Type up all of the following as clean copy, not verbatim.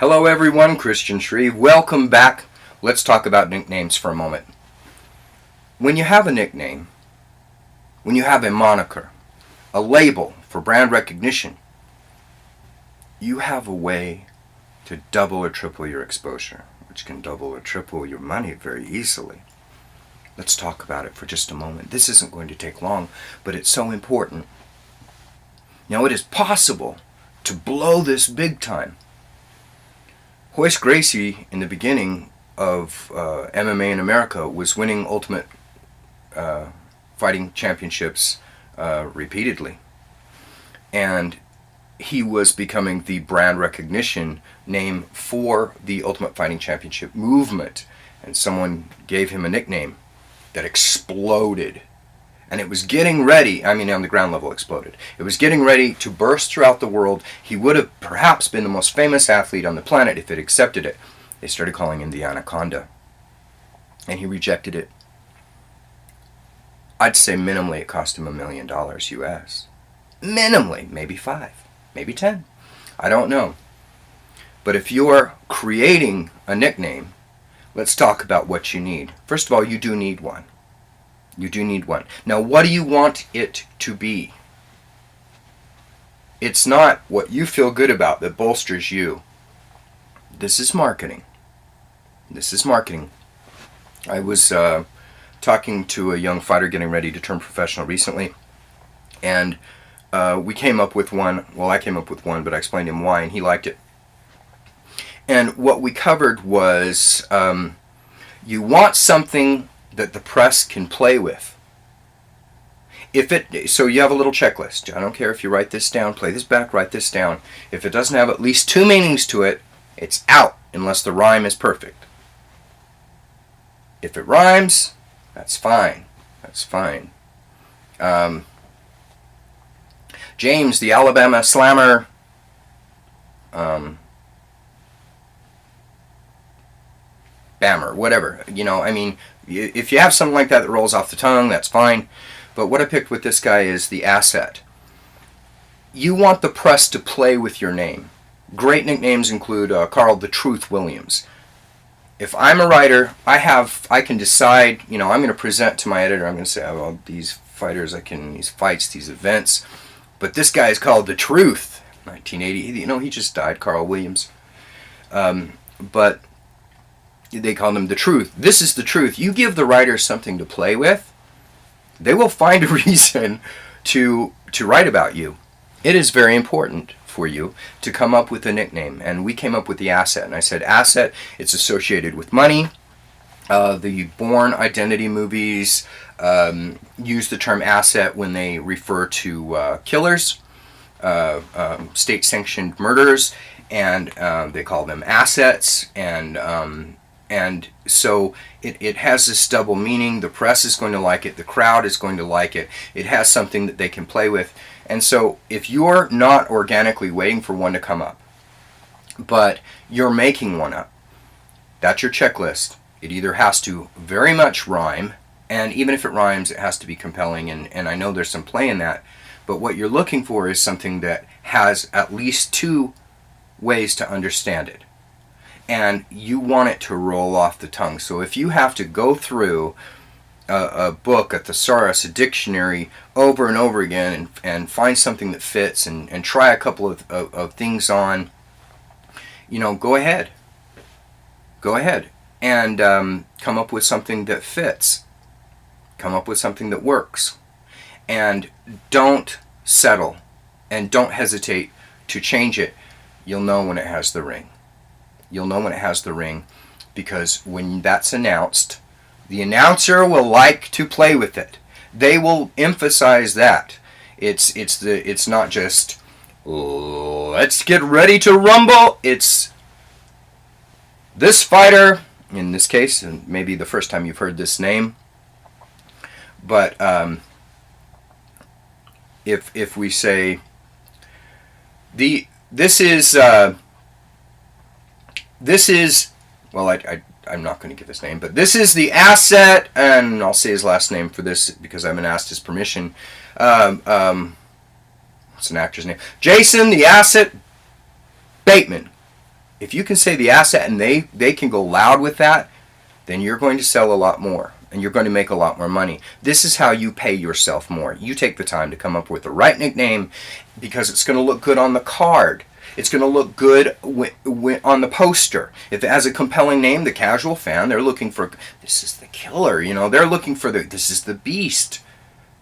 Hello everyone, Christian Shreve. Welcome back. Let's talk about nicknames for a moment. When you have a nickname, when you have a moniker, a label for brand recognition, you have a way to double or triple your exposure, which can double or triple your money very easily. Let's talk about it for just a moment. This isn't going to take long, but it's so important. Now, it is possible to blow this big time. Hoist Gracie, in the beginning of MMA in America, was winning Ultimate Fighting Championships repeatedly. And he was becoming the brand recognition name for the Ultimate Fighting Championship movement. And someone gave him a nickname that exploded. And it was getting ready, on the ground level exploded. It was getting ready to burst throughout the world. He would have perhaps been the most famous athlete on the planet if it accepted it. They started calling him the Anaconda. And he rejected it. I'd say minimally it cost him $1 million US. Minimally, maybe 5, maybe 10. I don't know. But if you're creating a nickname, let's talk about what you need. First of all, you do need one. You do need one. Now, what do you want it to be? It's not what you feel good about that bolsters you. This is marketing. This is marketing. I was talking to a young fighter getting ready to turn professional recently, and we came up with one. Well, I came up with one, but I explained to him why, and he liked it. And what we covered was you want something that the press can play with. So you have a little checklist. I don't care if you write this down, play this back, write this down. If it doesn't have at least 2 meanings to it, it's out unless the rhyme is perfect. If it rhymes, that's fine. That's fine. James, the Alabama Slammer, Bammer, whatever. If you have something like that rolls off the tongue, that's fine. But what I picked with this guy is the asset. You want the press to play with your name. Great nicknames include Carl the Truth Williams. If I'm a writer, I can decide, I'm going to present to my editor, I'm going to say, oh, these fighters, these fights, these events. But this guy is called The Truth. 1980, he just died, Carl Williams. But they call him The Truth. This is the truth. You give the writers something to play with, they will find a reason to write about you. It is very important for you to come up with a nickname. And we came up with the asset. And I said, asset, it's associated with money. The Bourne Identity movies use the term asset when they refer to killers, state-sanctioned murders, and they call them assets. And so it has this double meaning. The press is going to like it. The crowd is going to like it. It has something that they can play with. And so if you're not organically waiting for one to come up, but you're making one up, that's your checklist. It either has to very much rhyme, and even if it rhymes, it has to be compelling. And I know there's some play in that. But what you're looking for is something that has at least 2 ways to understand it. And you want it to roll off the tongue. So if you have to go through a book, a thesaurus, a dictionary over and over again and find something that fits and try a couple of things on, go ahead. Go ahead and come up with something that fits. Come up with something that works. And don't settle and don't hesitate to change it. You'll know when it has the ring. You'll know when it has the ring, because when that's announced, the announcer will like to play with it. They will emphasize that. It's not just let's get ready to rumble. It's this fighter, in this case, and maybe the first time you've heard this name, but if we say this is, well, I'm not going to give his name, but this is the asset, and I'll say his last name for this because I haven't asked his permission. What's an actor's name? Jason the Asset Bateman. If you can say the asset and they can go loud with that, then you're going to sell a lot more and you're going to make a lot more money. This is how you pay yourself more. You take the time to come up with the right nickname because it's going to look good on the card. It's going to look good on the poster. If it has a compelling name, the casual fan, they're looking for, this is the killer, they're looking for this is the beast.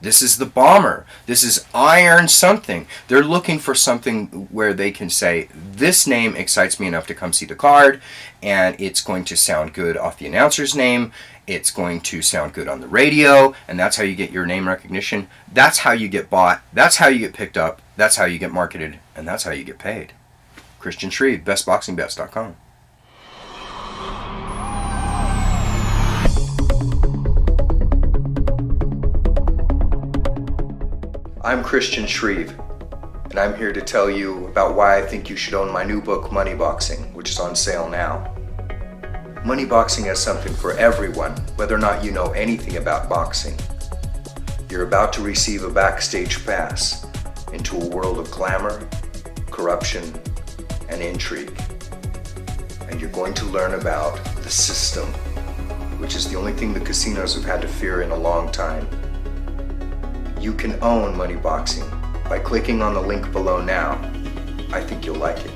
This is the bomber. This is Iron something. They're looking for something where they can say, this name excites me enough to come see the card, and it's going to sound good off the announcer's name. It's going to sound good on the radio, and that's how you get your name recognition. That's how you get bought. That's how you get picked up. That's how you get marketed, and that's how you get paid. Christian Shreve, bestboxingbets.com. I'm Christian Shreve, and I'm here to tell you about why I think you should own my new book, Money Boxing, which is on sale now. Money Boxing has something for everyone, whether or not you know anything about boxing. You're about to receive a backstage pass into a world of glamour, corruption, and intrigue. And you're going to learn about the system, which is the only thing the casinos have had to fear in a long time. You can own Money Boxing by clicking on the link below now. I think you'll like it.